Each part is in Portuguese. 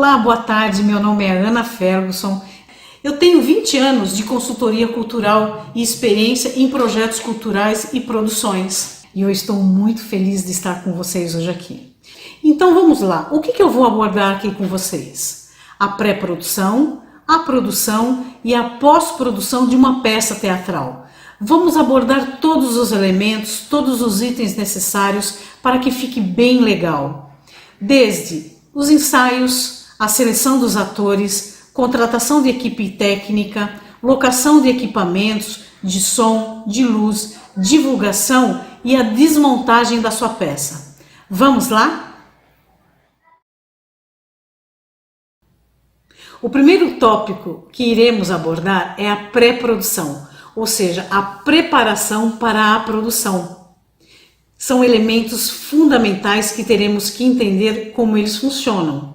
Olá, boa tarde, meu nome é Ana Ferguson. Eu tenho 20 anos de consultoria cultural e experiência em projetos culturais e produções. E eu estou muito feliz de estar com vocês hoje aqui. Então vamos lá, o que eu vou abordar aqui com vocês? A pré-produção, a produção e a pós-produção de uma peça teatral. Vamos abordar todos os elementos, todos os itens necessários para que fique bem legal. Desde os ensaios, a seleção dos atores, contratação de equipe técnica, locação de equipamentos, de som, de luz, divulgação e a desmontagem da sua peça. Vamos lá? O primeiro tópico que iremos abordar é a pré-produção, ou seja, a preparação para a produção. São elementos fundamentais que teremos que entender como eles funcionam.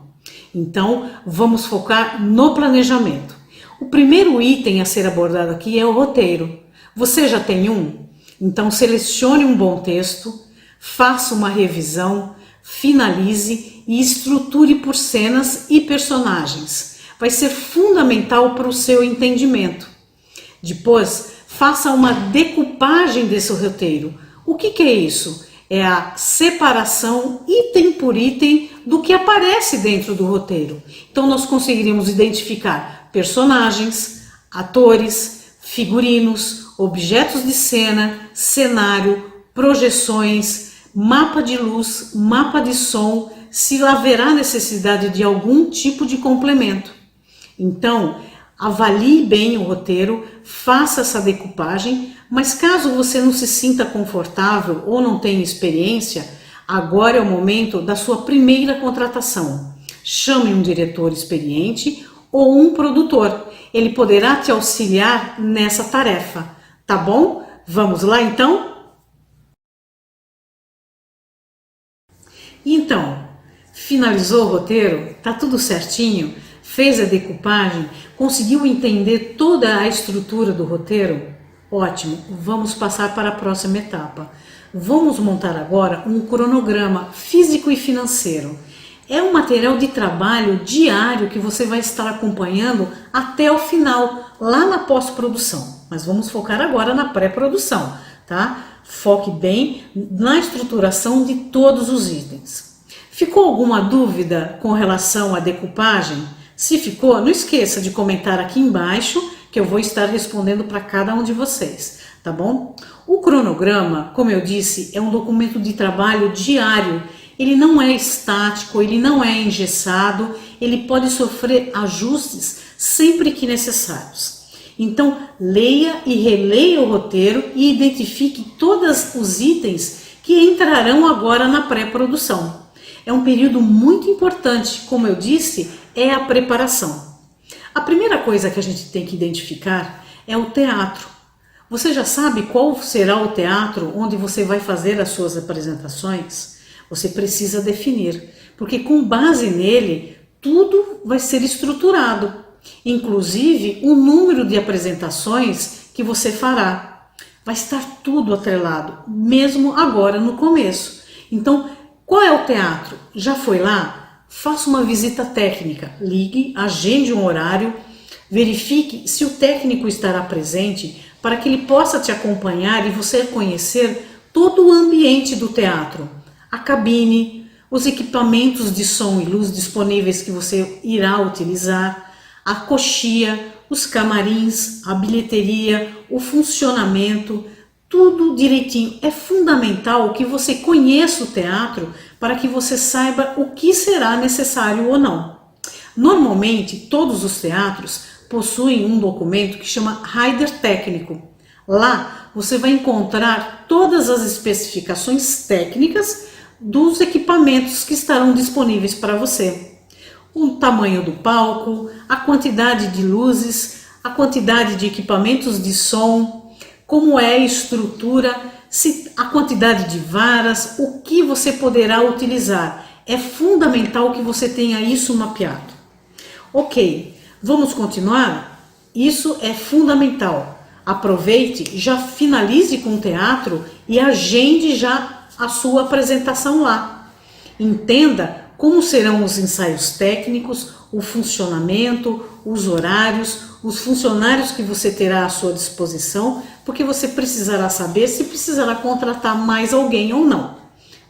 Então, vamos focar no planejamento. O primeiro item a ser abordado aqui é o roteiro. Você já tem um? Então, selecione um bom texto, faça uma revisão, finalize e estruture por cenas e personagens. Vai ser fundamental para o seu entendimento. Depois, faça uma decupagem desse roteiro. O que é isso? É a separação, item por item, do que aparece dentro do roteiro. Então, nós conseguiríamos identificar personagens, atores, figurinos, objetos de cena, cenário, projeções, mapa de luz, mapa de som, se haverá necessidade de algum tipo de complemento. Então, avalie bem o roteiro, faça essa decupagem, mas caso você não se sinta confortável ou não tenha experiência, agora é o momento da sua primeira contratação. Chame um diretor experiente ou um produtor. Ele poderá te auxiliar nessa tarefa, tá bom? Vamos lá então? Então, finalizou o roteiro? Tá tudo certinho? Fez a decupagem? Conseguiu entender toda a estrutura do roteiro? Ótimo, vamos passar para a próxima etapa. Vamos montar agora um cronograma físico e financeiro. É um material de trabalho diário que você vai estar acompanhando até o final, lá na pós-produção. Mas vamos focar agora na pré-produção, tá? Foque bem na estruturação de todos os itens. Ficou alguma dúvida com relação à decupagem? Se ficou, não esqueça de comentar aqui embaixo que eu vou estar respondendo para cada um de vocês, tá bom? O cronograma, como eu disse, é um documento de trabalho diário. Ele não é estático, ele não é engessado, ele pode sofrer ajustes sempre que necessários. Então, leia e releia o roteiro e identifique todos os itens que entrarão agora na pré-produção. É um período muito importante, como eu disse, é a preparação. A primeira coisa que a gente tem que identificar é o teatro. Você já sabe qual será o teatro onde você vai fazer as suas apresentações? Você precisa definir, porque com base nele, tudo vai ser estruturado, inclusive o número de apresentações que você fará. Vai estar tudo atrelado, mesmo agora no começo. Então, qual é o teatro? Já foi lá? Faça uma visita técnica, ligue, agende um horário, verifique se o técnico estará presente para que ele possa te acompanhar e você conhecer todo o ambiente do teatro, a cabine, os equipamentos de som e luz disponíveis que você irá utilizar, a coxia, os camarins, a bilheteria, o funcionamento, tudo direitinho. É fundamental que você conheça o teatro para que você saiba o que será necessário ou não. Normalmente, todos os teatros possuem um documento que chama Rider Técnico. Lá, você vai encontrar todas as especificações técnicas dos equipamentos que estarão disponíveis para você. O tamanho do palco, a quantidade de luzes, a quantidade de equipamentos de som, como é a estrutura, a quantidade de varas, o que você poderá utilizar. É fundamental que você tenha isso mapeado. Ok, vamos continuar? Isso é fundamental. Aproveite, já finalize com o teatro e agende já a sua apresentação lá. Entenda como serão os ensaios técnicos, o funcionamento, os horários, os funcionários que você terá à sua disposição, porque você precisará saber se precisará contratar mais alguém ou não.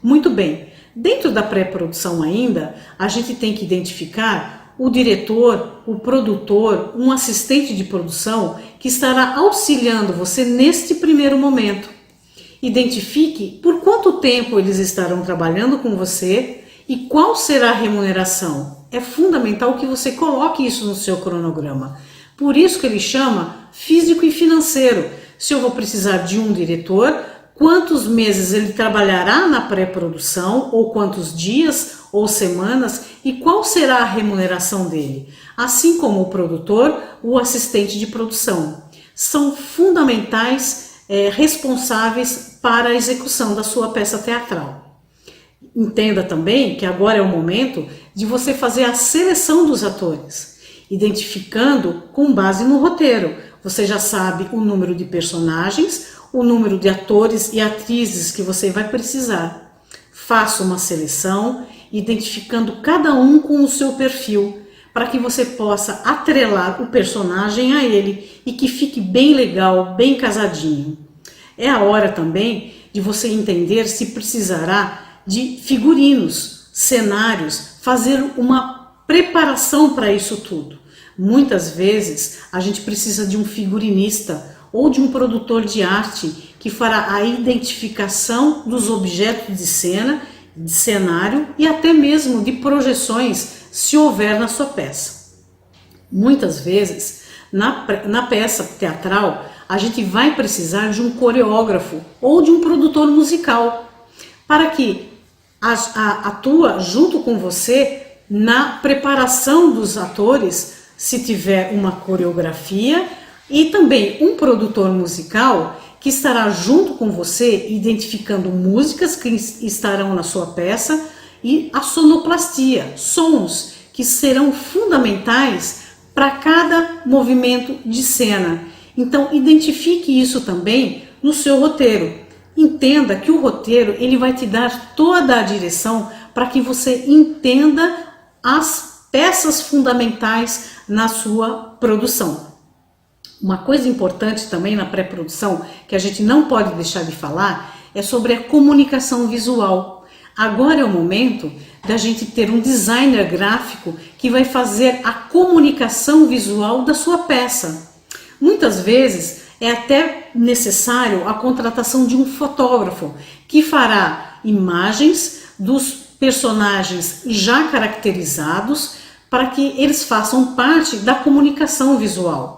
Muito bem, dentro da pré-produção ainda, a gente tem que identificar o diretor, o produtor, um assistente de produção que estará auxiliando você neste primeiro momento. Identifique por quanto tempo eles estarão trabalhando com você e qual será a remuneração. É fundamental que você coloque isso no seu cronograma. Por isso que ele chama físico e financeiro. Se eu vou precisar de um diretor, quantos meses ele trabalhará na pré-produção, ou quantos dias ou semanas, e qual será a remuneração dele. Assim como o produtor, o assistente de produção. São fundamentais, responsáveis para a execução da sua peça teatral. Entenda também que agora é o momento de você fazer a seleção dos atores, identificando com base no roteiro. Você já sabe o número de personagens, o número de atores e atrizes que você vai precisar. Faça uma seleção, identificando cada um com o seu perfil, para que você possa atrelar o personagem a ele e que fique bem legal, bem casadinho. É a hora também de você entender se precisará de figurinos, cenários, fazer uma preparação para isso tudo. Muitas vezes a gente precisa de um figurinista ou de um produtor de arte que fará a identificação dos objetos de cena, de cenário e até mesmo de projeções, se houver na sua peça. Muitas vezes, na peça teatral, a gente vai precisar de um coreógrafo ou de um produtor musical para que atua junto com você na preparação dos atores, se tiver uma coreografia, e também um produtor musical que estará junto com você identificando músicas que estarão na sua peça e a sonoplastia, sons que serão fundamentais para cada movimento de cena. Então identifique isso também no seu roteiro. Entenda que o roteiro ele vai te dar toda a direção para que você entenda as peças fundamentais na sua produção. Uma coisa importante também na pré-produção que a gente não pode deixar de falar é sobre a comunicação visual. Agora é o momento da gente ter um designer gráfico que vai fazer a comunicação visual da sua peça. Muitas vezes é até necessário a contratação de um fotógrafo que fará imagens dos personagens já caracterizados para que eles façam parte da comunicação visual.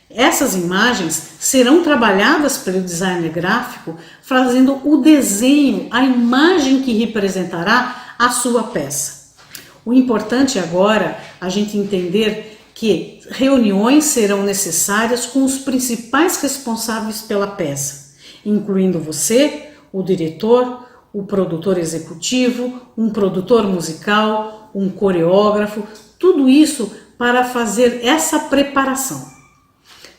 Essas imagens serão trabalhadas pelo designer gráfico fazendo o desenho, a imagem que representará a sua peça. O importante agora é a gente entender que reuniões serão necessárias com os principais responsáveis pela peça, incluindo você, o diretor, o produtor executivo, um produtor musical, um coreógrafo, tudo isso para fazer essa preparação.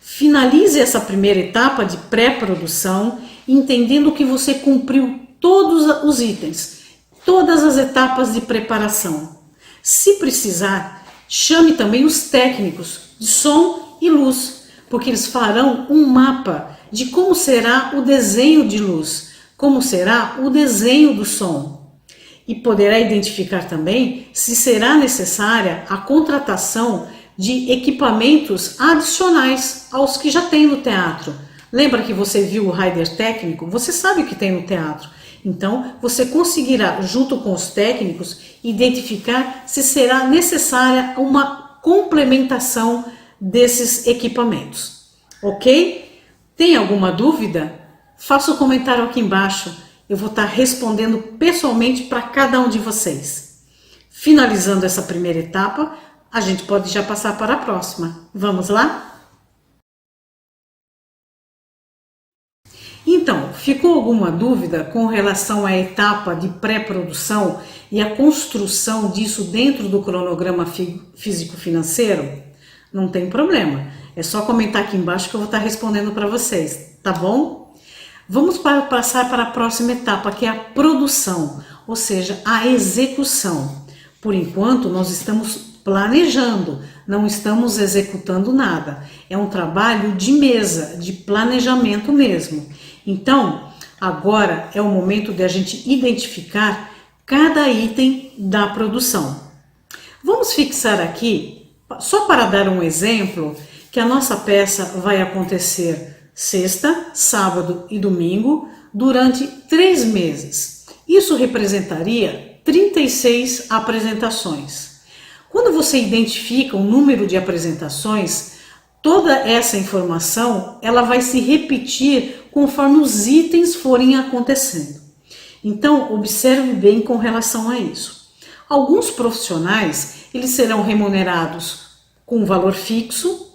Finalize essa primeira etapa de pré-produção, entendendo que você cumpriu todos os itens, todas as etapas de preparação. Se precisar, chame também os técnicos de som e luz, porque eles farão um mapa de como será o desenho de luz, como será o desenho do som. E poderá identificar também se será necessária a contratação de equipamentos adicionais aos que já tem no teatro. Lembra que você viu o rider técnico? Você sabe o que tem no teatro. Então, você conseguirá, junto com os técnicos, identificar se será necessária uma complementação desses equipamentos. Ok? Tem alguma dúvida? Faça um comentário aqui embaixo. Eu vou estar respondendo pessoalmente para cada um de vocês. Finalizando essa primeira etapa, a gente pode já passar para a próxima. Vamos lá? Então, ficou alguma dúvida com relação à etapa de pré-produção e a construção disso dentro do cronograma físico-financeiro? Não tem problema, é só comentar aqui embaixo que eu vou estar respondendo para vocês, tá bom? Vamos passar para a próxima etapa, que é a produção, ou seja, a execução. Por enquanto, nós estamos planejando, não estamos executando nada. É um trabalho de mesa, de planejamento mesmo. Então, agora é o momento de a gente identificar cada item da produção. Vamos fixar aqui, só para dar um exemplo, que a nossa peça vai acontecer sexta, sábado e domingo durante 3 meses. Isso representaria 36 apresentações. Quando você identifica o número de apresentações, toda essa informação ela vai se repetir conforme os itens forem acontecendo. Então, observe bem com relação a isso. Alguns profissionais, eles serão remunerados com um valor fixo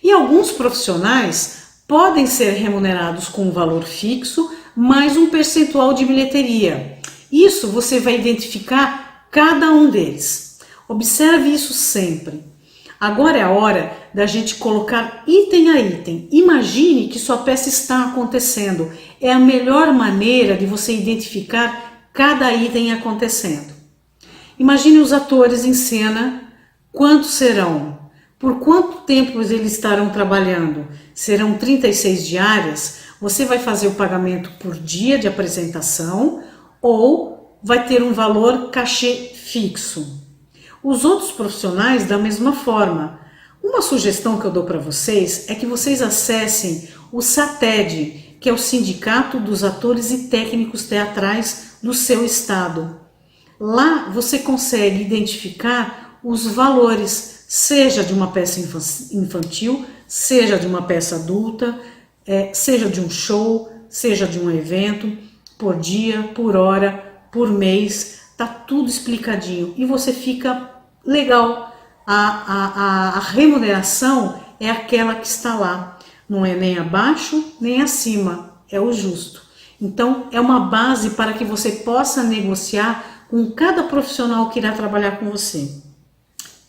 e alguns profissionais podem ser remunerados com um valor fixo mais um percentual de bilheteria. Isso você vai identificar cada um deles. Observe isso sempre. Agora é a hora da gente colocar item a item. Imagine que sua peça está acontecendo. É a melhor maneira de você identificar cada item acontecendo. Imagine os atores em cena. Quantos serão? Por quanto tempo eles estarão trabalhando? Serão 36 diárias? Você vai fazer o pagamento por dia de apresentação ou vai ter um valor cachê fixo? Os outros profissionais da mesma forma. Uma sugestão que eu dou para vocês é que vocês acessem o SATED, que é o Sindicato dos Atores e Técnicos Teatrais do seu estado. Lá você consegue identificar os valores, seja de uma peça infantil, seja de uma peça adulta, seja de um show, seja de um evento, por dia, por hora, por mês, tá tudo explicadinho e você fica legal. A remuneração é aquela que está lá, não é nem abaixo nem acima, é o justo. Então é uma base para que você possa negociar com cada profissional que irá trabalhar com você.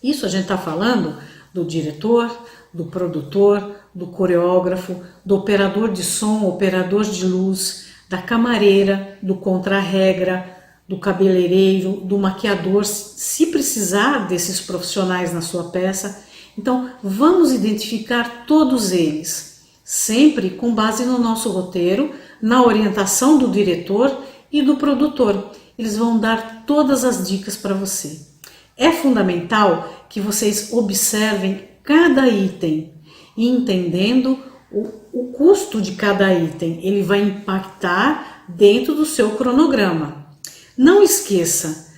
Isso a gente está falando do diretor, do produtor, do coreógrafo, do operador de som, operador de luz, da camareira, do contra-regra, do cabeleireiro, do maquiador, se precisar desses profissionais na sua peça. Então, vamos identificar todos eles, sempre com base no nosso roteiro, na orientação do diretor e do produtor. Eles vão dar todas as dicas para você. É fundamental que vocês observem cada item e entendendo o custo de cada item. Ele vai impactar dentro do seu cronograma. Não esqueça,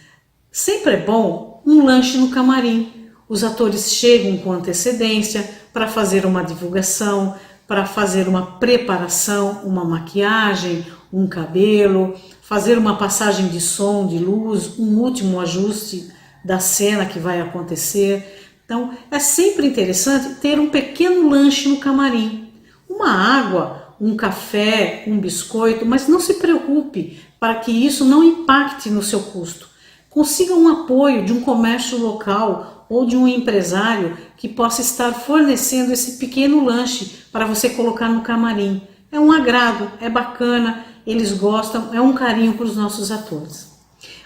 sempre é bom um lanche no camarim. Os atores chegam com antecedência para fazer uma divulgação, para fazer uma preparação, uma maquiagem, um cabelo, fazer uma passagem de som, de luz, um último ajuste da cena que vai acontecer. Então, é sempre interessante ter um pequeno lanche no camarim. Uma água, um café, um biscoito, mas não se preocupe para que isso não impacte no seu custo. Consiga um apoio de um comércio local ou de um empresário que possa estar fornecendo esse pequeno lanche para você colocar no camarim. É um agrado, é bacana, eles gostam, é um carinho para os nossos atores.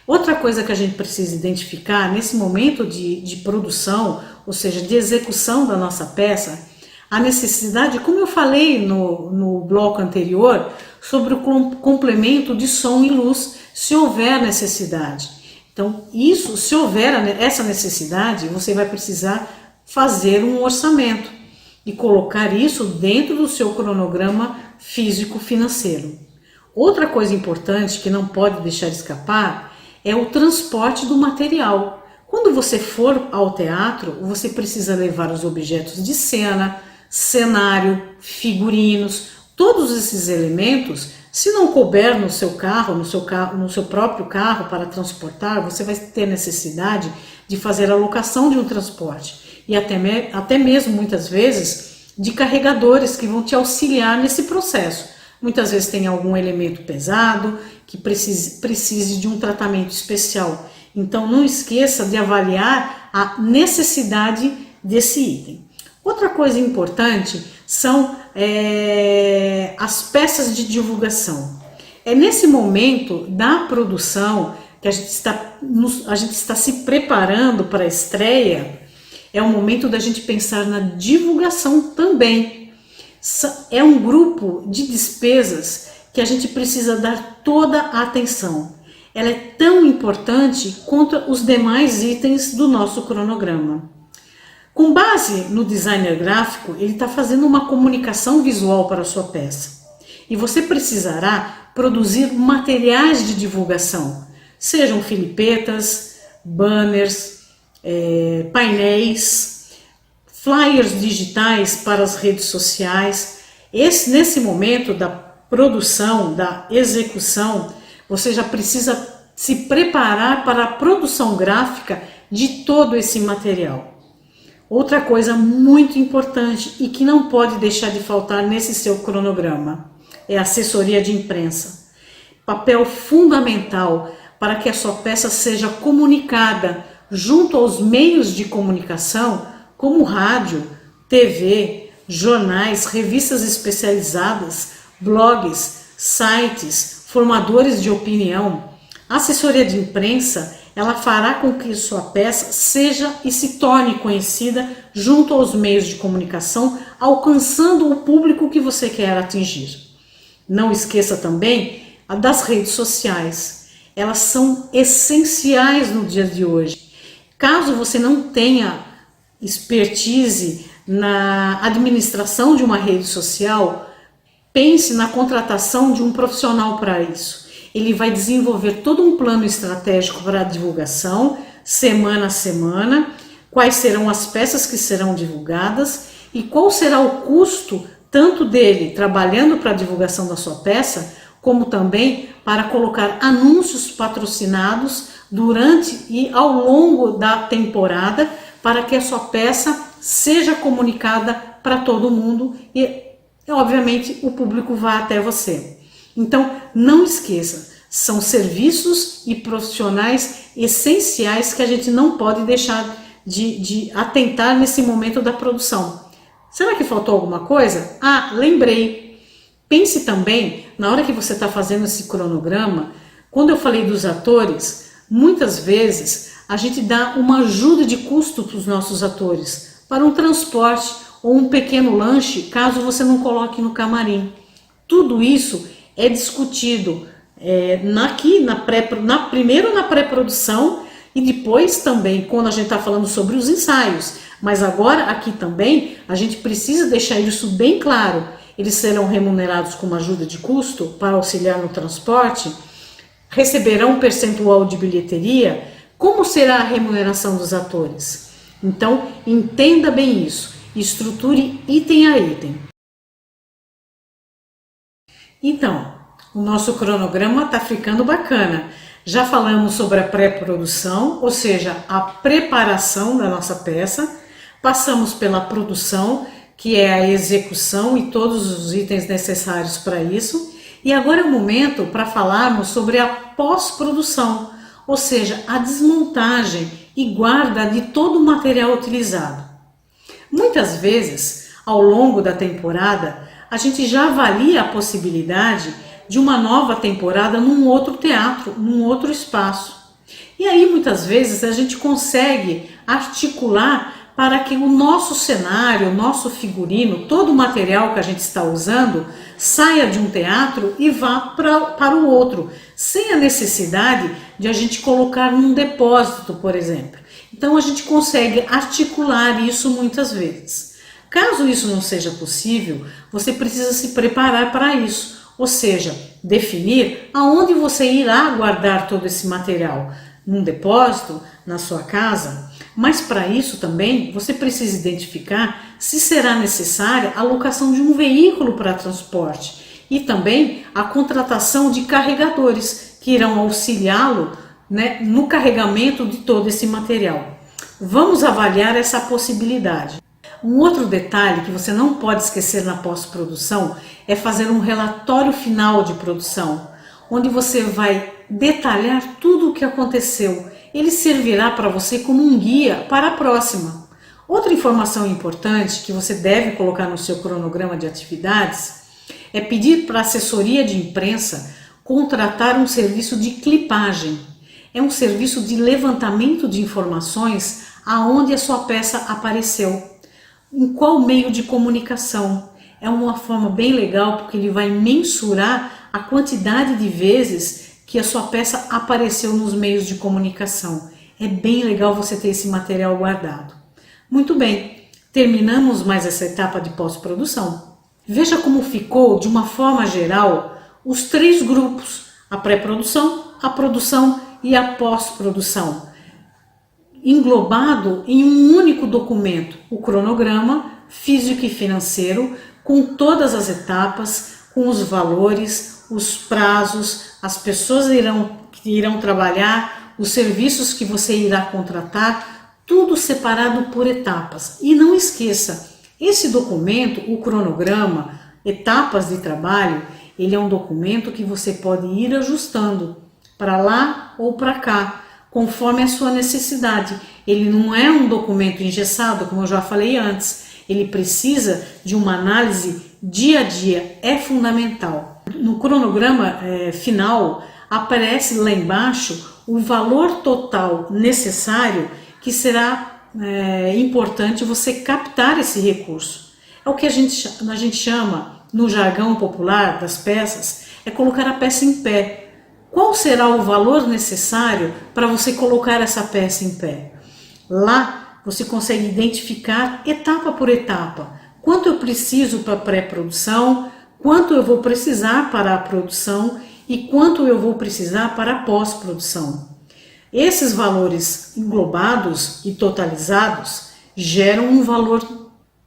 Outra coisa que a gente precisa identificar nesse momento de produção, ou seja, de execução da nossa peça, a necessidade, como eu falei no bloco anterior, sobre o complemento de som e luz, se houver necessidade. Então, isso, se houver essa necessidade, você vai precisar fazer um orçamento e colocar isso dentro do seu cronograma físico-financeiro. Outra coisa importante que não pode deixar de escapar é o transporte do material. Quando você for ao teatro, você precisa levar os objetos de cena, cenário, figurinos, todos esses elementos. Se não couber no seu carro, no seu próprio carro para transportar, você vai ter necessidade de fazer a locação de um transporte e até mesmo muitas vezes de carregadores que vão te auxiliar nesse processo. Muitas vezes tem algum elemento pesado que precise de um tratamento especial. Então não esqueça de avaliar a necessidade desse item. Outra coisa importante são as peças de divulgação. É nesse momento da produção que a gente está se preparando para a estreia, é o momento da gente pensar na divulgação também. É um grupo de despesas que a gente precisa dar toda a atenção. Ela é tão importante quanto os demais itens do nosso cronograma. Com base no designer gráfico, ele está fazendo uma comunicação visual para a sua peça. E você precisará produzir materiais de divulgação, sejam filipetas, banners, painéis, flyers digitais para as redes sociais. Nesse momento da produção, da execução, você já precisa se preparar para a produção gráfica de todo esse material. Outra coisa muito importante e que não pode deixar de faltar nesse seu cronograma é a assessoria de imprensa. Papel fundamental para que a sua peça seja comunicada junto aos meios de comunicação, como rádio, TV, jornais, revistas especializadas, blogs, sites, formadores de opinião. A assessoria de imprensa, ela fará com que sua peça seja e se torne conhecida junto aos meios de comunicação, alcançando o público que você quer atingir. Não esqueça também das redes sociais. Elas são essenciais no dia de hoje. Caso você não tenha expertise na administração de uma rede social, pense na contratação de um profissional para isso. Ele vai desenvolver todo um plano estratégico para a divulgação, semana a semana, quais serão as peças que serão divulgadas e qual será o custo tanto dele trabalhando para a divulgação da sua peça, como também para colocar anúncios patrocinados durante e ao longo da temporada, para que a sua peça seja comunicada para todo mundo e, obviamente, o público vá até você. Então, não esqueça, são serviços e profissionais essenciais que a gente não pode deixar de atentar nesse momento da produção. Será que faltou alguma coisa? Ah, lembrei. Pense também, na hora que você está fazendo esse cronograma, quando eu falei dos atores, muitas vezes a gente dá uma ajuda de custo para os nossos atores, para um transporte ou um pequeno lanche, caso você não coloque no camarim. Tudo isso é discutido primeiro na pré-produção e depois também quando a gente está falando sobre os ensaios. Mas agora aqui também a gente precisa deixar isso bem claro. Eles serão remunerados com uma ajuda de custo para auxiliar no transporte, receberão um percentual de bilheteria. Como será a remuneração dos atores? Então entenda bem isso, estruture item a item. Então, o nosso cronograma está ficando bacana. Já falamos sobre a pré-produção, ou seja, a preparação da nossa peça. Passamos pela produção, que é a execução e todos os itens necessários para isso. E agora é o momento para falarmos sobre a pós-produção, ou seja, a desmontagem e guarda de todo o material utilizado. Muitas vezes, ao longo da temporada, a gente já avalia a possibilidade de uma nova temporada num outro teatro, num outro espaço. E aí muitas vezes a gente consegue articular para que o nosso cenário, o nosso figurino, todo o material que a gente está usando saia de um teatro e vá para o outro, sem a necessidade de a gente colocar num depósito, por exemplo. Então a gente consegue articular isso muitas vezes. Caso isso não seja possível, você precisa se preparar para isso, ou seja, definir aonde você irá guardar todo esse material, num depósito, na sua casa. Mas para isso também você precisa identificar se será necessária a locação de um veículo para transporte e também a contratação de carregadores que irão auxiliá-lo, no carregamento de todo esse material. Vamos avaliar essa possibilidade. Um outro detalhe que você não pode esquecer na pós-produção é fazer um relatório final de produção, onde você vai detalhar tudo o que aconteceu. Ele servirá para você como um guia para a próxima. Outra informação importante que você deve colocar no seu cronograma de atividades é pedir para a assessoria de imprensa contratar um serviço de clipagem. É um serviço de levantamento de informações aonde a sua peça apareceu, em qual meio de comunicação. É uma forma bem legal porque ele vai mensurar a quantidade de vezes que a sua peça apareceu nos meios de comunicação. É bem legal você ter esse material guardado. Muito bem, terminamos mais essa etapa de pós-produção. Veja como ficou, de uma forma geral, os 3 grupos: a pré-produção, a produção e a pós-produção, englobado em um único documento, o cronograma físico e financeiro, com todas as etapas, com os valores, os prazos, as pessoas que irão trabalhar, os serviços que você irá contratar, tudo separado por etapas. E não esqueça, esse documento, o cronograma, etapas de trabalho, ele é um documento que você pode ir ajustando para lá ou para cá, conforme a sua necessidade. Ele não é um documento engessado, como eu já falei antes. Ele precisa de uma análise dia a dia, é fundamental. No cronograma final, aparece lá embaixo o valor total necessário que será importante você captar esse recurso. É o que a gente chama, no jargão popular das peças, é colocar a peça em pé. Qual será o valor necessário para você colocar essa peça em pé? Lá você consegue identificar etapa por etapa. Quanto eu preciso para a pré-produção, quanto eu vou precisar para a produção e quanto eu vou precisar para a pós-produção. Esses valores englobados e totalizados geram um valor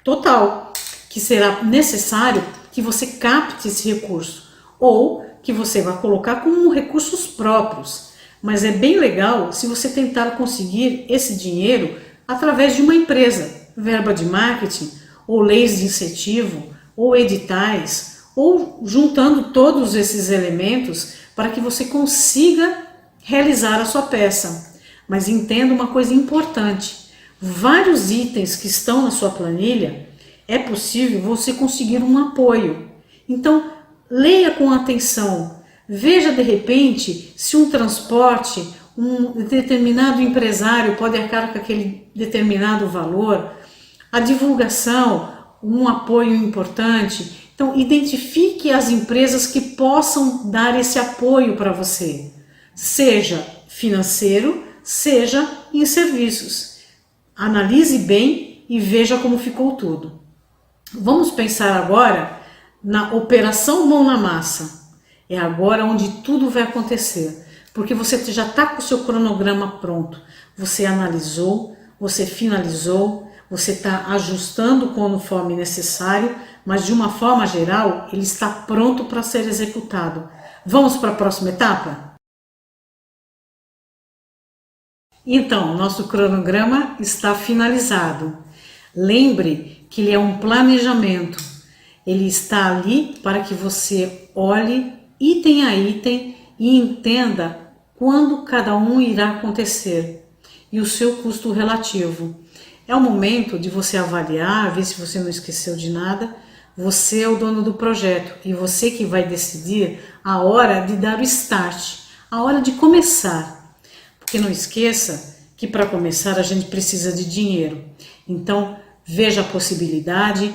total, que será necessário que você capte esse recurso, ou que você vai colocar como recursos próprios. Mas é bem legal se você tentar conseguir esse dinheiro através de uma empresa, verba de marketing, ou leis de incentivo, ou editais, ou juntando todos esses elementos para que você consiga realizar a sua peça. Mas entenda uma coisa importante: vários itens que estão na sua planilha, é possível você conseguir um apoio. Então, leia com atenção, veja de repente se um transporte, um determinado empresário pode arcar com aquele determinado valor, a divulgação, um apoio importante. Então, identifique as empresas que possam dar esse apoio para você, seja financeiro, seja em serviços. Analise bem e veja como ficou tudo. Vamos pensar agora na operação mão na massa. É agora onde tudo vai acontecer, porque você já está com o seu cronograma pronto. Você analisou, você finalizou, você está ajustando conforme necessário, mas de uma forma geral ele está pronto para ser executado. Vamos para a próxima etapa? Então, nosso cronograma está finalizado. Lembre que ele é um planejamento. Ele está ali para que você olhe item a item e entenda quando cada um irá acontecer e o seu custo relativo. É o momento de você avaliar, ver se você não esqueceu de nada. Você é o dono do projeto e você que vai decidir a hora de dar o start, a hora de começar. Porque não esqueça que para começar a gente precisa de dinheiro. Então veja a possibilidade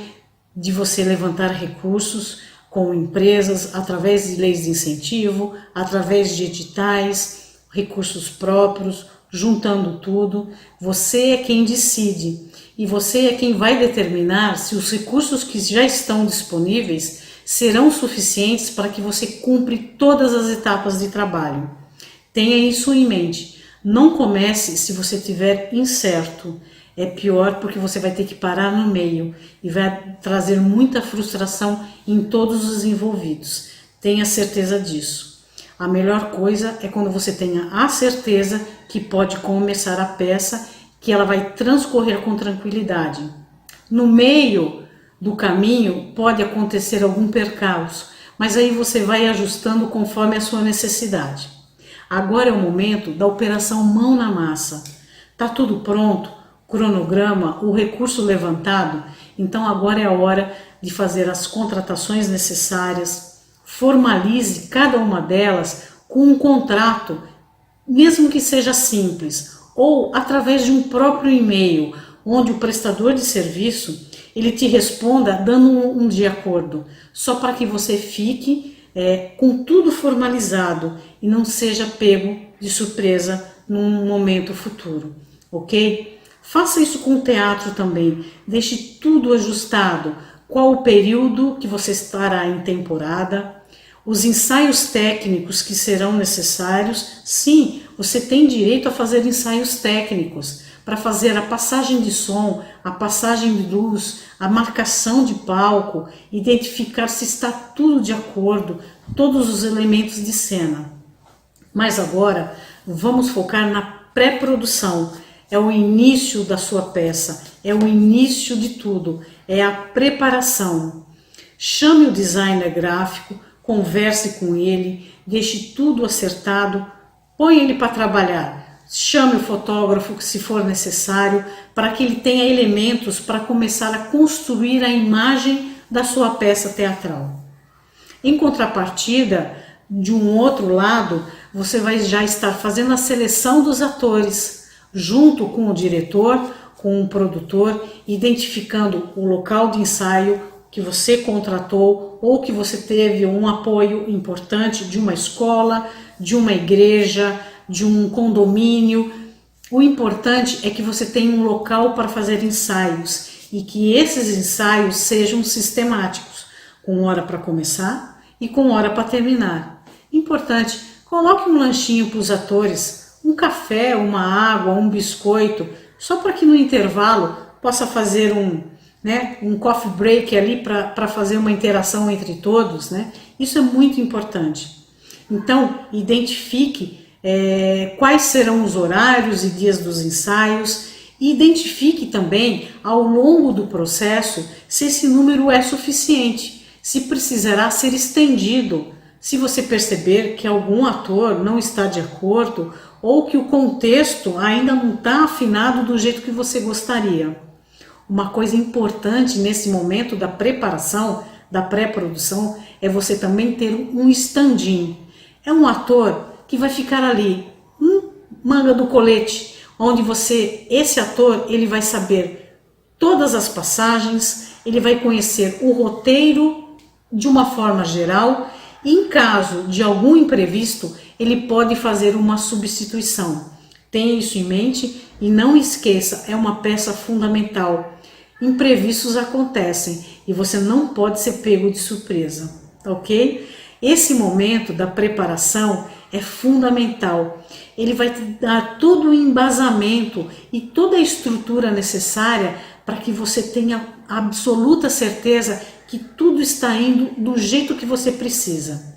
de você levantar recursos com empresas através de leis de incentivo, através de editais, recursos próprios, juntando tudo. Você é quem decide e você é quem vai determinar se os recursos que já estão disponíveis serão suficientes para que você cumpra todas as etapas de trabalho. Tenha isso em mente. Não comece se você estiver incerto. É pior porque você vai ter que parar no meio e vai trazer muita frustração em todos os envolvidos. Tenha certeza disso. A melhor coisa é quando você tenha a certeza que pode começar a peça, que ela vai transcorrer com tranquilidade. No meio do caminho pode acontecer algum percalço, mas aí você vai ajustando conforme a sua necessidade. Agora é o momento da operação mão na massa. Tá tudo pronto? Cronograma, o recurso levantado? Então agora é a hora de fazer as contratações necessárias. Formalize cada uma delas com um contrato mesmo que seja simples, ou através de um próprio e-mail, onde o prestador de serviço ele te responda dando um de acordo, só para que você fique com tudo formalizado e não seja pego de surpresa num momento futuro, ok? Faça isso com o teatro também, deixe tudo ajustado, qual o período que você estará em temporada, os ensaios técnicos que serão necessários. Sim, você tem direito a fazer ensaios técnicos para fazer a passagem de som, a passagem de luz, a marcação de palco, identificar se está tudo de acordo, todos os elementos de cena. Mas agora vamos focar na pré-produção. É o início da sua peça, é o início de tudo, é a preparação. Chame o designer gráfico, converse com ele, deixe tudo acertado, põe ele para trabalhar. Chame o fotógrafo se for necessário, para que ele tenha elementos para começar a construir a imagem da sua peça teatral. Em contrapartida, de um outro lado, você vai já estar fazendo a seleção dos atores, junto com o diretor, com o produtor, identificando o local de ensaio que você contratou ou que você teve um apoio importante de uma escola, de uma igreja, de um condomínio. O importante é que você tenha um local para fazer ensaios e que esses ensaios sejam sistemáticos, com hora para começar e com hora para terminar. Importante, coloque um lanchinho para os atores, um café, uma água, um biscoito, só para que no intervalo possa fazer um coffee break ali para fazer uma interação entre todos, né? Isso é muito importante. Então, identifique quais serão os horários e dias dos ensaios e identifique também ao longo do processo se esse número é suficiente, se precisará ser estendido, se você perceber que algum ator não está de acordo ou que o contexto ainda não está afinado do jeito que você gostaria. Uma coisa importante nesse momento da preparação, da pré-produção, é você também ter um stand-in. É um ator que vai ficar ali, manga do colete, onde esse ator, ele vai saber todas as passagens, ele vai conhecer o roteiro de uma forma geral e em caso de algum imprevisto, ele pode fazer uma substituição. Tenha isso em mente e não esqueça, é uma peça fundamental. Imprevistos acontecem e você não pode ser pego de surpresa, ok? Esse momento da preparação é fundamental. Ele vai te dar todo o embasamento e toda a estrutura necessária para que você tenha absoluta certeza que tudo está indo do jeito que você precisa.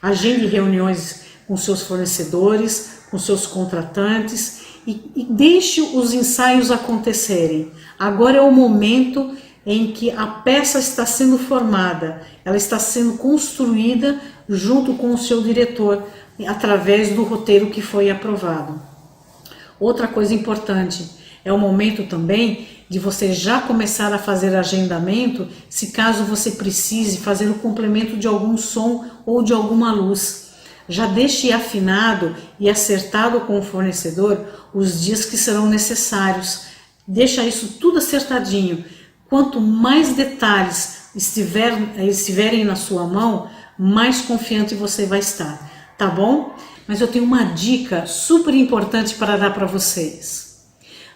Agende reuniões com seus fornecedores, com seus contratantes e deixe os ensaios acontecerem. Agora é o momento em que a peça está sendo formada, ela está sendo construída junto com o seu diretor, através do roteiro que foi aprovado. Outra coisa importante, é o momento também de você já começar a fazer agendamento, se caso você precise fazer o complemento de algum som ou de alguma luz. Já deixe afinado e acertado com o fornecedor os dias que serão necessários. Deixa isso tudo acertadinho. Quanto mais detalhes estiverem na sua mão, mais confiante você vai estar, tá bom? Mas eu tenho uma dica super importante para dar para vocês.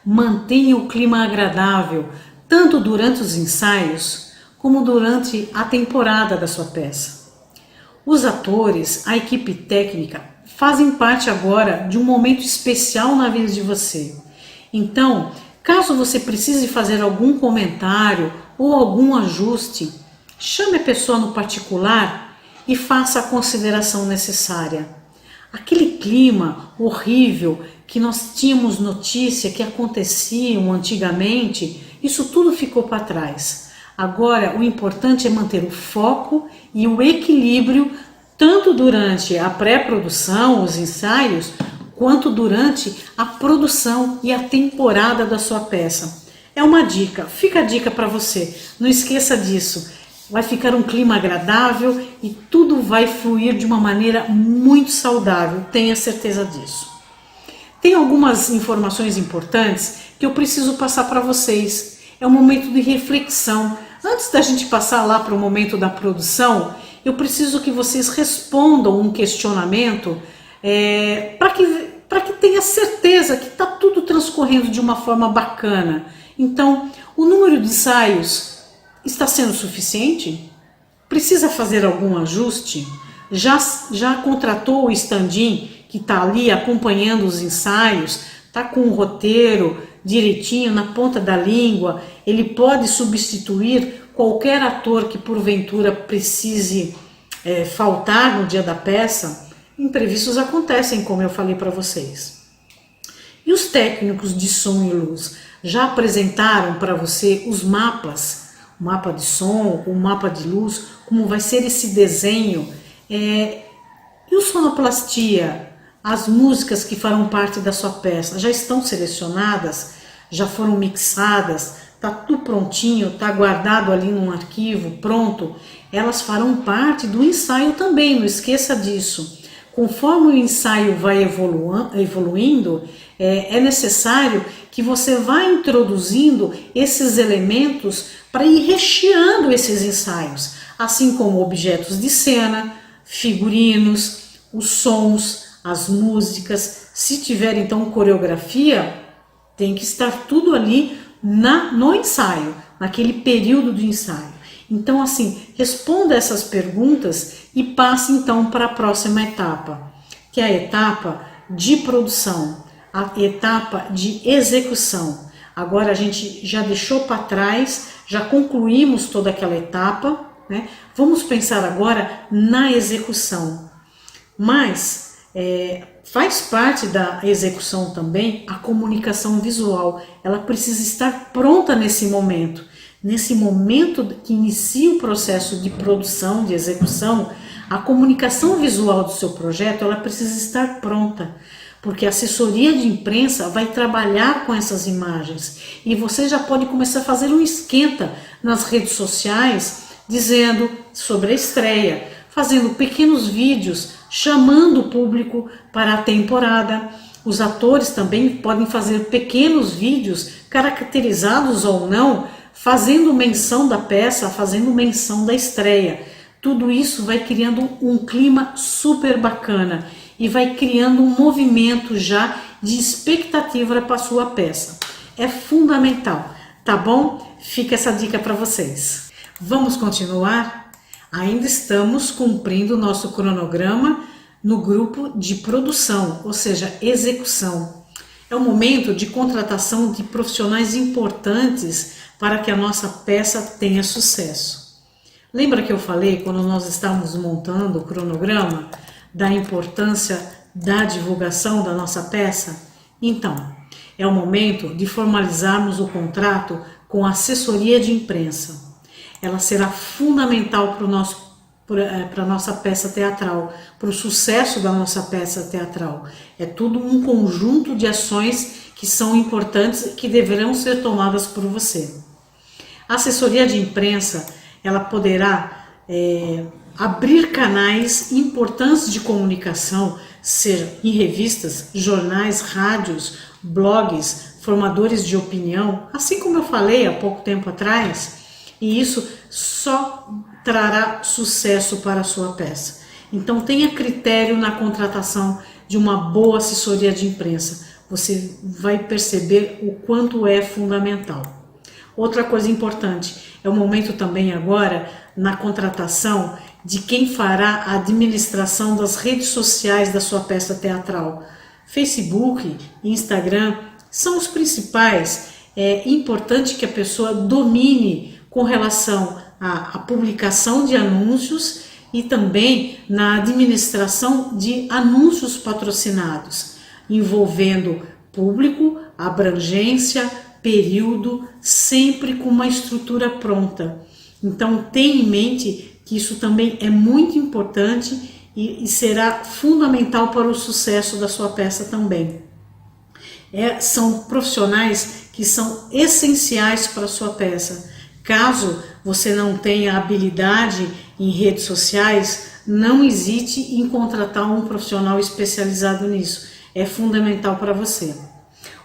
Mantenha o clima agradável, tanto durante os ensaios, como durante a temporada da sua peça. Os atores, a equipe técnica, fazem parte agora de um momento especial na vida de você. Então, caso você precise fazer algum comentário ou algum ajuste, chame a pessoa no particular e faça a consideração necessária. Aquele clima horrível que nós tínhamos notícia que aconteciam antigamente, isso tudo ficou para trás. Agora, o importante é manter o foco e o equilíbrio tanto durante a pré-produção, os ensaios, quanto durante a produção e a temporada da sua peça. É uma dica, fica a dica para você, não esqueça disso. Vai ficar um clima agradável e tudo vai fluir de uma maneira muito saudável, tenha certeza disso. Tem algumas informações importantes que eu preciso passar para vocês. É um momento de reflexão. Antes da gente passar lá para o momento da produção, eu preciso que vocês respondam um questionamento para que tenha certeza que está tudo transcorrendo de uma forma bacana. Então, o número de ensaios está sendo suficiente? Precisa fazer algum ajuste? Já contratou o stand-in que está ali acompanhando os ensaios? Está com o roteiro direitinho na ponta da língua? Ele pode substituir qualquer ator que porventura precise faltar no dia da peça? Imprevistos acontecem, como eu falei para vocês. E os técnicos de som e luz já apresentaram para você os mapas, o mapa de som, o mapa de luz, como vai ser esse desenho? E o sonoplastia, as músicas que farão parte da sua peça, já estão selecionadas? Já foram mixadas? Está tudo prontinho, está guardado ali num arquivo, pronto? Elas farão parte do ensaio também, não esqueça disso. Conforme o ensaio vai evoluindo, é necessário que você vá introduzindo esses elementos para ir recheando esses ensaios, assim como objetos de cena, figurinos, os sons, as músicas. Se tiver então coreografia, tem que estar tudo ali no ensaio, naquele período do ensaio. Então, assim, responda essas perguntas e passe então para a próxima etapa, que é a etapa de produção, a etapa de execução. Agora a gente já deixou para trás, já concluímos toda aquela etapa, né? Vamos pensar agora na execução. Mas faz parte da execução também a comunicação visual. Ela precisa estar pronta nesse momento. Nesse momento que inicia o processo de produção, de execução, a comunicação visual do seu projeto, ela precisa estar pronta, porque a assessoria de imprensa vai trabalhar com essas imagens e você já pode começar a fazer um esquenta nas redes sociais, dizendo sobre a estreia, fazendo pequenos vídeos, chamando o público para a temporada. Os atores também podem fazer pequenos vídeos, caracterizados ou não, fazendo menção da peça, fazendo menção da estreia. Tudo isso vai criando um clima super bacana e vai criando um movimento já de expectativa para a sua peça. É fundamental, tá bom? Fica essa dica para vocês. Vamos continuar? Ainda estamos cumprindo o nosso cronograma no grupo de produção, ou seja, execução. É o momento de contratação de profissionais importantes para que a nossa peça tenha sucesso. Lembra que eu falei, quando nós estávamos montando o cronograma, da importância da divulgação da nossa peça? Então, é o momento de formalizarmos o contrato com a assessoria de imprensa. Ela será fundamental para a nossa peça teatral, para o sucesso da nossa peça teatral. É tudo um conjunto de ações que são importantes e que deverão ser tomadas por você. A assessoria de imprensa, ela poderá abrir canais importantes de comunicação, seja em revistas, jornais, rádios, blogs, formadores de opinião, assim como eu falei há pouco tempo atrás, e isso só trará sucesso para a sua peça. Então tenha critério na contratação de uma boa assessoria de imprensa. Você vai perceber o quanto é fundamental. Outra coisa importante, é o momento também agora na contratação de quem fará a administração das redes sociais da sua peça teatral. Facebook, Instagram são os principais. É importante que a pessoa domine com relação à publicação de anúncios e também na administração de anúncios patrocinados, envolvendo público, abrangência, período, sempre com uma estrutura pronta. Então tenha em mente que isso também é muito importante e será fundamental para o sucesso da sua peça também. São profissionais que são essenciais para a sua peça. Caso você não tenha habilidade em redes sociais, não hesite em contratar um profissional especializado nisso. é fundamental para você.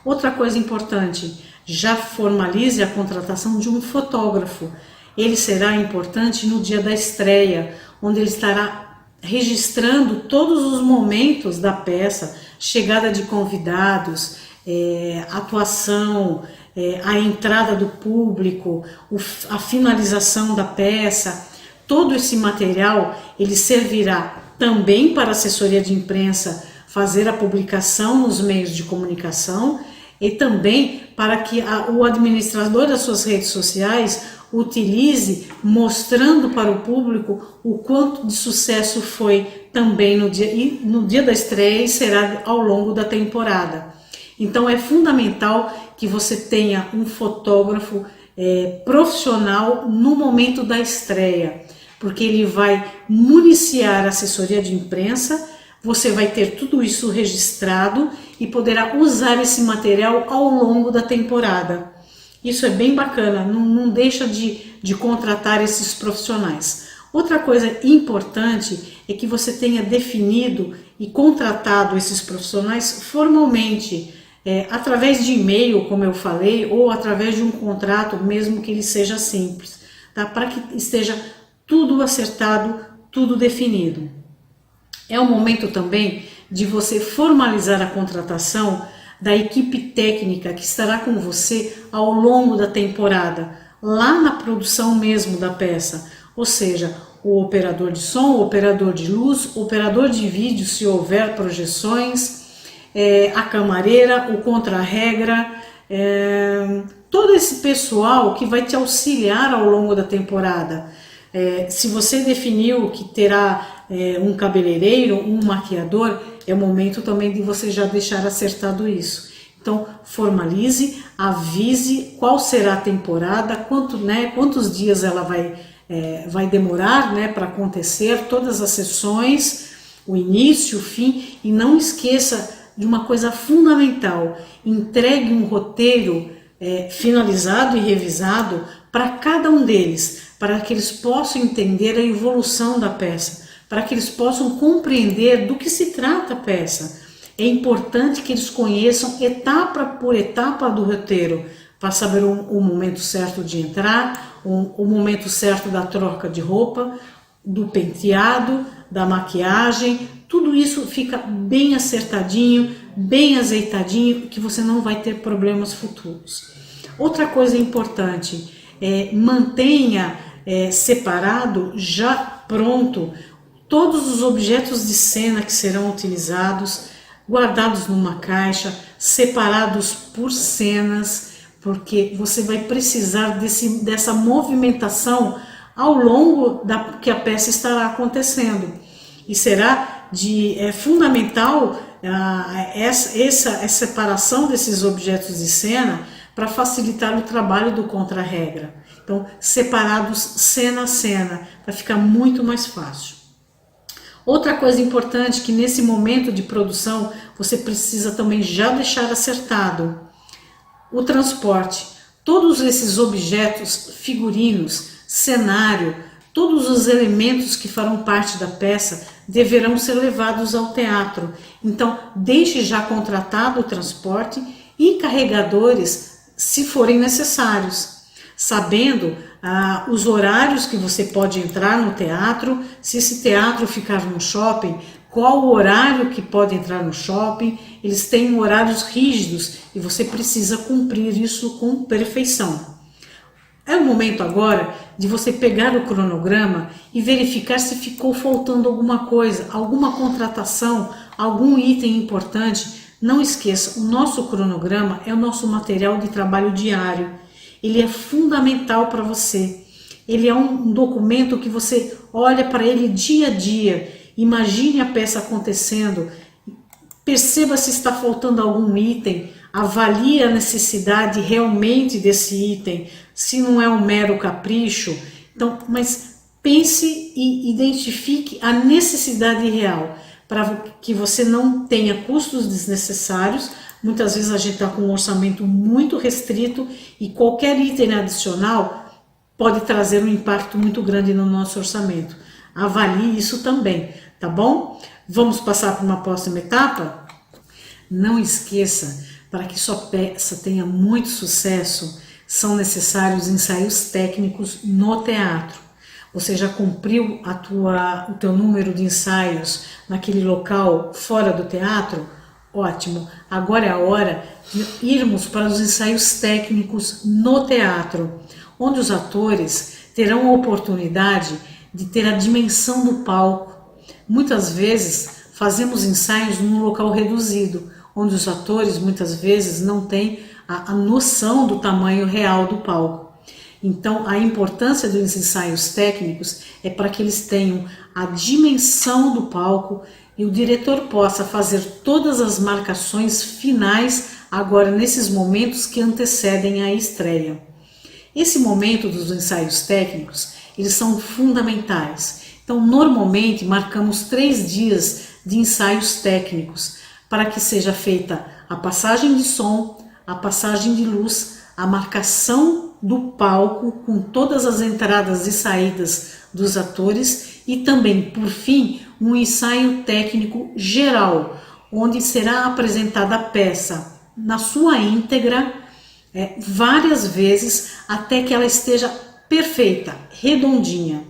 Outra coisa importante, já formalize a contratação de um fotógrafo. Ele será importante no dia da estreia, onde ele estará registrando todos os momentos da peça, chegada de convidados, atuação, a entrada do público, a finalização da peça. Todo esse material ele servirá também para a assessoria de imprensa fazer a publicação nos meios de comunicação e também para que o administrador das suas redes sociais utilize, mostrando para o público o quanto de sucesso foi também no dia da estreia e será ao longo da temporada. Então é fundamental que você tenha um fotógrafo profissional no momento da estreia, porque ele vai municiar a assessoria de imprensa, você vai ter tudo isso registrado e poderá usar esse material ao longo da temporada. Isso é bem bacana, não deixa de contratar esses profissionais. Outra coisa importante é que você tenha definido e contratado esses profissionais formalmente, através de e-mail, como eu falei, ou através de um contrato, mesmo que ele seja simples, tá? Para que esteja tudo acertado, tudo definido. É o momento também de você formalizar a contratação da equipe técnica que estará com você ao longo da temporada, lá na produção mesmo da peça, ou seja, o operador de som, o operador de luz, o operador de vídeo, se houver projeções, a camareira, o contra-regra, todo esse pessoal que vai te auxiliar ao longo da temporada. Se você definiu que terá um cabeleireiro, um maquiador, é o momento também de você já deixar acertado isso. Então, formalize, avise qual será a temporada, quantos dias ela vai demorar, para acontecer, todas as sessões, o início, o fim, e não esqueça de uma coisa fundamental: entregue um roteiro finalizado e revisado para cada um deles, para que eles possam entender a evolução da peça, para que eles possam compreender do que se trata a peça. É importante que eles conheçam etapa por etapa do roteiro, para saber o momento certo de entrar, o momento certo da troca de roupa, do penteado, da maquiagem. Tudo isso fica bem acertadinho, bem azeitadinho, que você não vai ter problemas futuros. Outra coisa importante, mantenha separado, já pronto, todos os objetos de cena que serão utilizados, guardados numa caixa, separados por cenas, porque você vai precisar dessa movimentação ao longo que a peça estará acontecendo. E será fundamental essa separação desses objetos de cena para facilitar o trabalho do contra-regra. Então, separados cena a cena, para ficar muito mais fácil. Outra coisa importante que nesse momento de produção você precisa também já deixar acertado: o transporte. Todos esses objetos, figurinos, cenário, todos os elementos que farão parte da peça deverão ser levados ao teatro. Então, deixe já contratado o transporte e carregadores, se forem necessários, sabendo os horários que você pode entrar no teatro. Se esse teatro ficar no shopping, qual o horário que pode entrar no shopping. Eles têm horários rígidos e você precisa cumprir isso com perfeição. É o momento agora de você pegar o cronograma e verificar se ficou faltando alguma coisa, alguma contratação, algum item importante. Não esqueça, o nosso cronograma é o nosso material de trabalho diário. Ele é fundamental para você. Ele é um documento que você olha para ele dia a dia. Imagine a peça acontecendo, perceba se está faltando algum item, avalie a necessidade realmente desse item, se não é um mero capricho. Então, mas pense e identifique a necessidade real, para que você não tenha custos desnecessários. Muitas vezes a gente está com um orçamento muito restrito e qualquer item adicional pode trazer um impacto muito grande no nosso orçamento. Avalie isso também, tá bom? Vamos passar para uma próxima etapa? Não esqueça, para que sua peça tenha muito sucesso, são necessários ensaios técnicos no teatro. Você já cumpriu o teu número de ensaios naquele local fora do teatro? Ótimo! Agora é a hora de irmos para os ensaios técnicos no teatro, onde os atores terão a oportunidade de ter a dimensão do palco. Muitas vezes fazemos ensaios num local reduzido, onde os atores muitas vezes não têm a noção do tamanho real do palco. Então, a importância dos ensaios técnicos é para que eles tenham a dimensão do palco e o diretor possa fazer todas as marcações finais agora nesses momentos que antecedem a estreia. Esse momento dos ensaios técnicos, eles são fundamentais. Então, normalmente, marcamos 3 dias de ensaios técnicos para que seja feita a passagem de som, a passagem de luz, a marcação do palco com todas as entradas e saídas dos atores e também, por fim, um ensaio técnico geral, onde será apresentada a peça na sua íntegra, várias vezes, até que ela esteja perfeita, redondinha.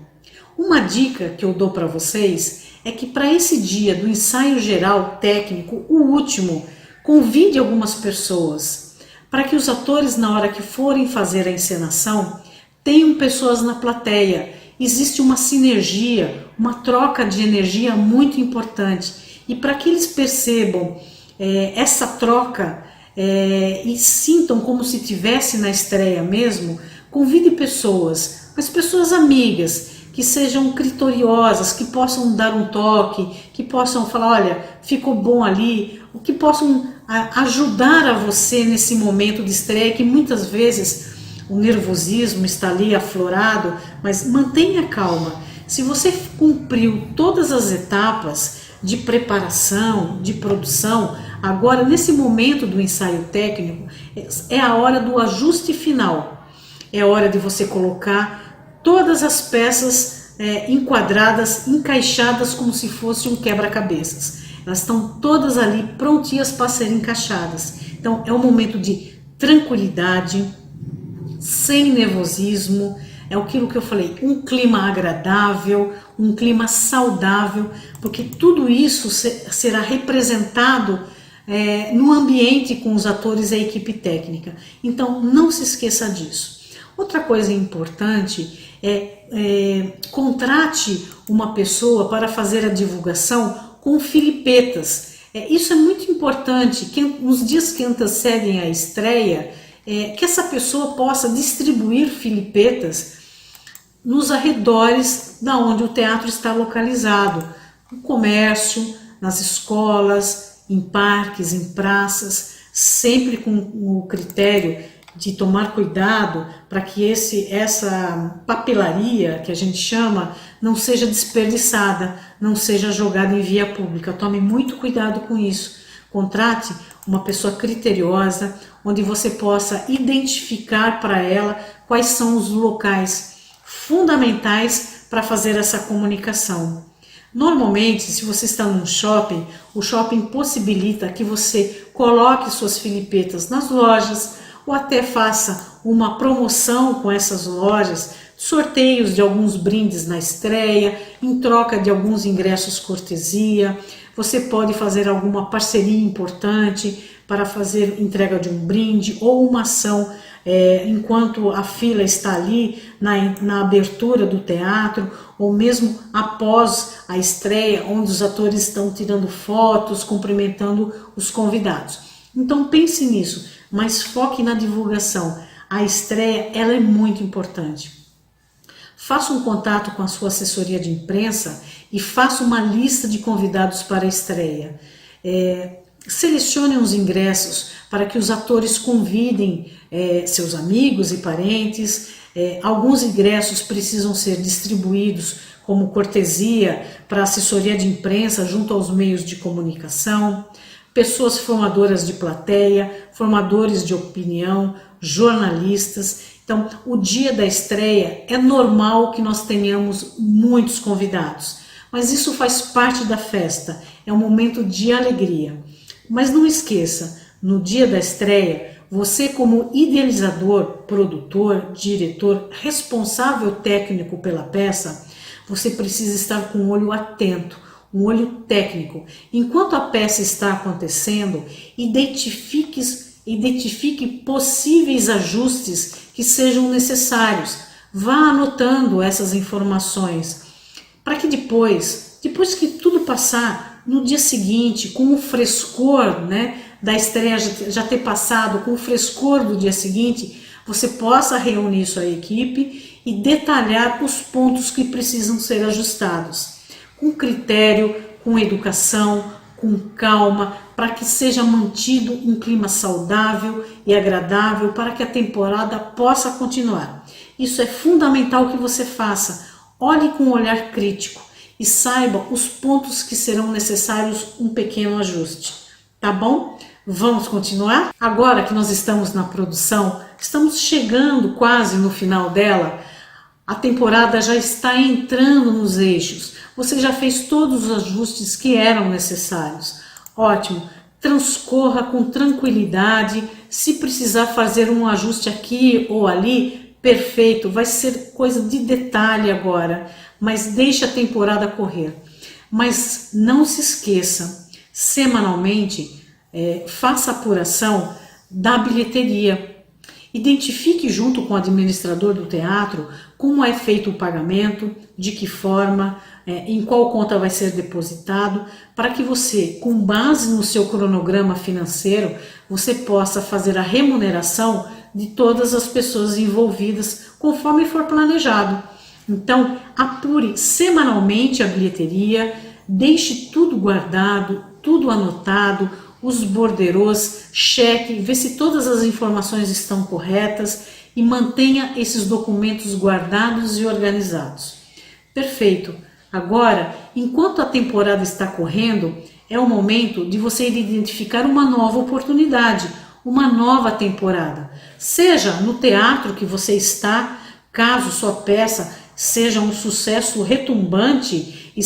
Uma dica que eu dou para vocês é que para esse dia do ensaio geral técnico, o último, convide algumas pessoas, para que os atores, na hora que forem fazer a encenação, tenham pessoas na plateia. Existe uma sinergia, uma troca de energia muito importante. E para que eles percebam essa troca e sintam como se estivesse na estreia mesmo, convide pessoas, mas pessoas amigas, que sejam criteriosas, que possam dar um toque, que possam falar, olha, ficou bom ali, o que possam ajudar a você nesse momento de estreia, que muitas vezes o nervosismo está ali aflorado, mas mantenha calma. Se você cumpriu todas as etapas de preparação, de produção, agora nesse momento do ensaio técnico, é a hora do ajuste final. É a hora de você colocar todas as peças enquadradas, encaixadas como se fosse um quebra-cabeças. Elas estão todas ali prontinhas para serem encaixadas. Então é um momento de tranquilidade, sem nervosismo, é aquilo que eu falei, um clima agradável, um clima saudável, porque tudo isso será representado no ambiente com os atores e a equipe técnica. Então não se esqueça disso. Outra coisa importante contrate uma pessoa para fazer a divulgação com filipetas. Isso é muito importante, que nos dias que antecedem a estreia, que essa pessoa possa distribuir filipetas nos arredores da onde o teatro está localizado, no comércio, nas escolas, em parques, em praças, sempre com o critério de tomar cuidado para que essa papelaria, que a gente chama, não seja desperdiçada, não seja jogada em via pública. Tome muito cuidado com isso. Contrate uma pessoa criteriosa, onde você possa identificar para ela quais são os locais fundamentais para fazer essa comunicação. Normalmente, se você está num shopping, o shopping possibilita que você coloque suas filipetas nas lojas, ou até faça uma promoção com essas lojas, sorteios de alguns brindes na estreia, em troca de alguns ingressos cortesia. Você pode fazer alguma parceria importante para fazer entrega de um brinde ou uma ação enquanto a fila está ali na abertura do teatro, ou mesmo após a estreia, onde os atores estão tirando fotos, cumprimentando os convidados. Então pense nisso, mas foque na divulgação. A estreia, ela é muito importante. Faça um contato com a sua assessoria de imprensa e faça uma lista de convidados para a estreia. Selecione os ingressos para que os atores convidem seus amigos e parentes. Alguns ingressos precisam ser distribuídos como cortesia para a assessoria de imprensa junto aos meios de comunicação. Pessoas formadoras de plateia, formadores de opinião, jornalistas. Então, o dia da estreia é normal que nós tenhamos muitos convidados, mas isso faz parte da festa, é um momento de alegria. Mas não esqueça, no dia da estreia, você como idealizador, produtor, diretor, responsável técnico pela peça, você precisa estar com um olho atento, um olho técnico. Enquanto a peça está acontecendo, identifique possíveis ajustes que sejam necessários. Vá anotando essas informações, para que depois que tudo passar, no dia seguinte, com o frescor, né, da estreia já ter passado, com o frescor do dia seguinte, você possa reunir sua equipe e detalhar os pontos que precisam ser ajustados, com critério, com educação, com calma, para que seja mantido um clima saudável e agradável para que a temporada possa continuar. Isso é fundamental que você faça. Olhe com um olhar crítico e saiba os pontos que serão necessários um pequeno ajuste. Tá bom? Vamos continuar? Agora que nós estamos na produção, estamos chegando quase no final dela, a temporada já está entrando nos eixos. Você já fez todos os ajustes que eram necessários. Ótimo! Transcorra com tranquilidade. Se precisar fazer um ajuste aqui ou ali, perfeito, vai ser coisa de detalhe agora, mas deixe a temporada correr. Mas não se esqueça, semanalmente, faça apuração da bilheteria. Identifique junto com o administrador do teatro como é feito o pagamento, de que forma, em qual conta vai ser depositado, para que você, com base no seu cronograma financeiro, você possa fazer a remuneração de todas as pessoas envolvidas conforme for planejado. Então, apure semanalmente a bilheteria, deixe tudo guardado, tudo anotado, os borderôs, cheque, vê se todas as informações estão corretas e mantenha esses documentos guardados e organizados. Perfeito! Agora, enquanto a temporada está correndo, é o momento de você identificar uma nova oportunidade, uma nova temporada. Seja no teatro que você está, caso sua peça seja um sucesso retumbante e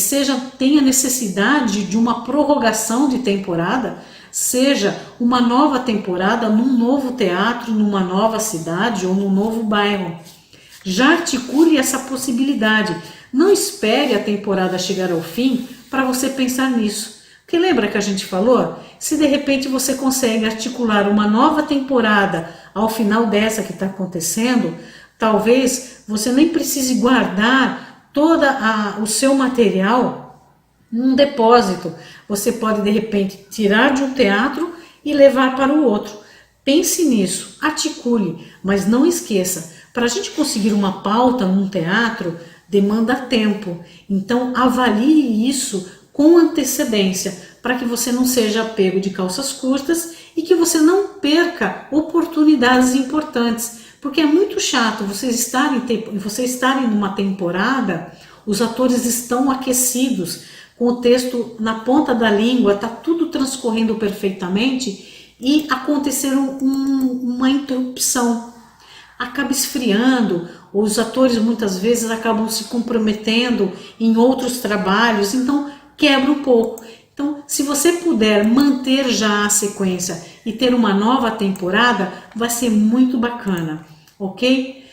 tenha necessidade de uma prorrogação de temporada, seja uma nova temporada num novo teatro, numa nova cidade ou num novo bairro. Já articule essa possibilidade. Não espere a temporada chegar ao fim para você pensar nisso. Porque lembra que a gente falou? Se de repente você consegue articular uma nova temporada ao final dessa que está acontecendo, talvez você nem precise guardar todo o seu material num depósito. Você pode de repente tirar de um teatro e levar para o outro. Pense nisso, articule, mas não esqueça, para a gente conseguir uma pauta num teatro demanda tempo. Então avalie isso com antecedência, para que você não seja pego de calças curtas e que você não perca oportunidades importantes, porque é muito chato você estarem numa temporada, os atores estão aquecidos, com o texto na ponta da língua, está tudo transcorrendo perfeitamente e acontecer uma interrupção. Acaba esfriando, os atores muitas vezes acabam se comprometendo em outros trabalhos, então quebra um pouco. Então, se você puder manter já a sequência e ter uma nova temporada, vai ser muito bacana, ok?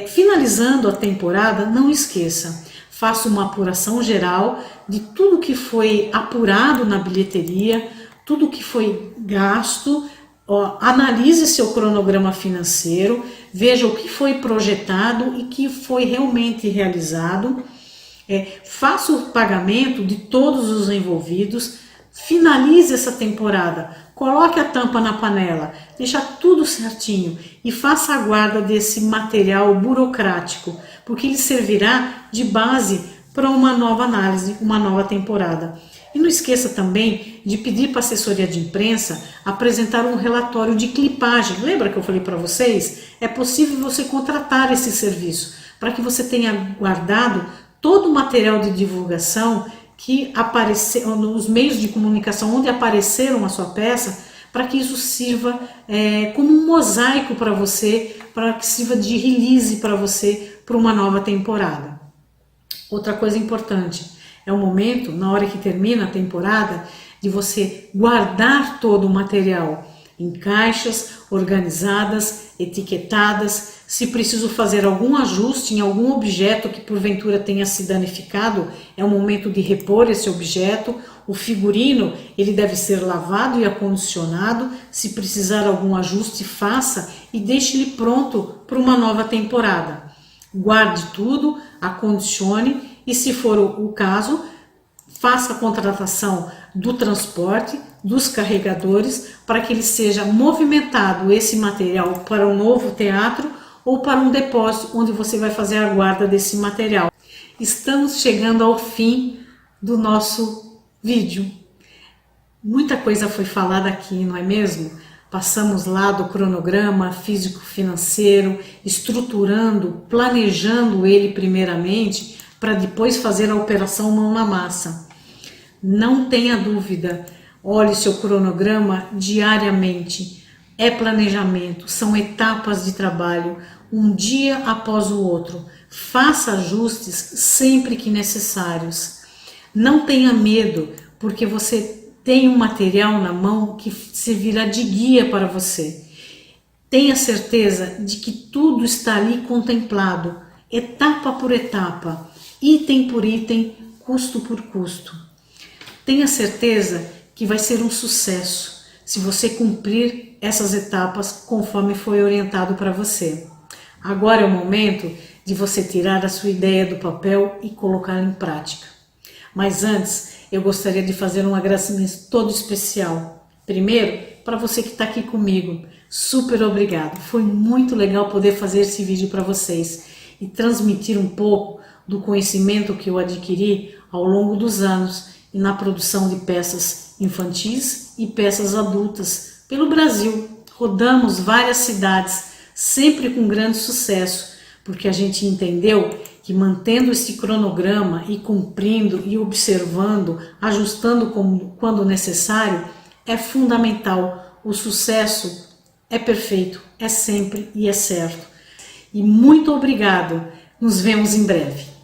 Finalizando a temporada, não esqueça, faça uma apuração geral de tudo que foi apurado na bilheteria, tudo que foi gasto, analise seu cronograma financeiro, veja o que foi projetado e que foi realmente realizado, faça o pagamento de todos os envolvidos, finalize essa temporada, coloque a tampa na panela, deixa tudo certinho e faça a guarda desse material burocrático, porque ele servirá de base para uma nova análise, uma nova temporada. E não esqueça também de pedir para a assessoria de imprensa apresentar um relatório de clipagem. Lembra que eu falei para vocês? É possível você contratar esse serviço para que você tenha guardado todo o material de divulgação que apareceu nos meios de comunicação onde apareceram a sua peça, para que isso sirva como um mosaico para você, para que sirva de release para você para uma nova temporada. Outra coisa importante, é o momento, na hora que termina a temporada, de você guardar todo o material em caixas organizadas, etiquetadas. Se preciso fazer algum ajuste em algum objeto que porventura tenha se danificado, é o momento de repor esse objeto. O figurino, ele deve ser lavado e acondicionado. Se precisar algum ajuste, faça e deixe-ele pronto para uma nova temporada. Guarde tudo, acondicione e, se for o caso, faça a contratação do transporte, dos carregadores, para que ele seja movimentado esse material para um novo teatro ou para um depósito onde você vai fazer a guarda desse material. Estamos chegando ao fim do nosso vídeo. Muita coisa foi falada aqui, não é mesmo? Passamos lá do cronograma físico-financeiro, estruturando, planejando ele primeiramente, para depois fazer a operação mão na massa. Não tenha dúvida, olhe seu cronograma diariamente. É planejamento, são etapas de trabalho, um dia após o outro. Faça ajustes sempre que necessários. Não tenha medo, porque você tem um material na mão que servirá de guia para você. Tenha certeza de que tudo está ali contemplado, etapa por etapa, item por item, custo por custo. Tenha certeza que vai ser um sucesso se você cumprir essas etapas conforme foi orientado para você. Agora é o momento de você tirar a sua ideia do papel e colocá-la em prática. Mas antes, eu gostaria de fazer um agradecimento todo especial. Primeiro, para você que está aqui comigo. Super obrigado. Foi muito legal poder fazer esse vídeo para vocês e transmitir um pouco do conhecimento que eu adquiri ao longo dos anos e na produção de peças infantis e peças adultas pelo Brasil. Rodamos várias cidades, sempre com grande sucesso, porque a gente entendeu que mantendo esse cronograma e cumprindo e observando, ajustando quando necessário, é fundamental. O sucesso é perfeito, é sempre e é certo. E muito obrigado. Nos vemos em breve.